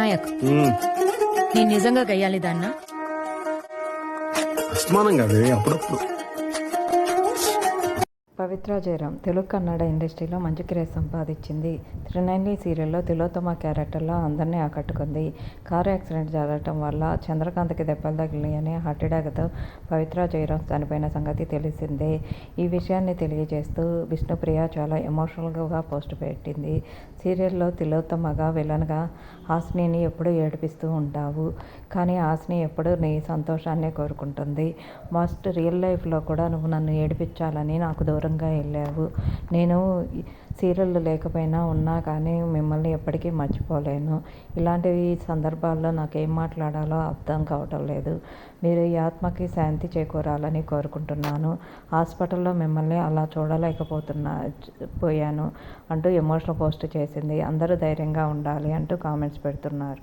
వినాయక్, నేను నిజంగా గయ్యాలి దాన్నా? అస్మానం కాదు, అప్పుడప్పుడు. పవిత్ర జయరాం తెలుగు కన్నడ ఇండస్ట్రీలో మంచి క్రేజ్ సంపాదించింది. త్రినైన్లీ సీరియల్లో తిలోత్తమ క్యారెక్టర్లో అందరినీ ఆకట్టుకుంది. కారు యాక్సిడెంట్ జరగటం వల్ల చంద్రకాంత్కి దెబ్బలు తగిలినాయని హార్ట్ అటాక్తో పవిత్ర జయరాం చనిపోయిన సంగతి తెలిసిందే. ఈ విషయాన్ని తెలియజేస్తూ విష్ణుప్రియ చాలా ఎమోషనల్గా పోస్ట్ పెట్టింది. సీరియల్లో తిలోత్తమగా విలన్గా హాసినిని ఎప్పుడూ ఏడిపిస్తూ ఉంటావు, కానీ హాసిని ఎప్పుడూ నీ సంతోషాన్నే కోరుకుంటుంది. మస్ట్ రియల్ లైఫ్లో కూడా నువ్వు నన్ను ఏడిపించాలని నాకు దూరంగా వెళ్ళావు. నేను సీరియల్ లేకపోయినా ఉన్నా కానీ మిమ్మల్ని ఎప్పటికీ మర్చిపోలేను. ఇలాంటి సందర్భాల్లో నాకేం మాట్లాడాలో అర్థం కావటం లేదు. మీరు ఈ ఆత్మకి శాంతి చేకూరాలని కోరుకుంటున్నాను. హాస్పిటల్లో మిమ్మల్ని అలా పోయాను అంటూ ఎమోషనల్ పోస్ట్ చేసింది. అందరూ ధైర్యంగా ఉండాలి అంటూ కామెంట్స్ పెడుతున్నారు.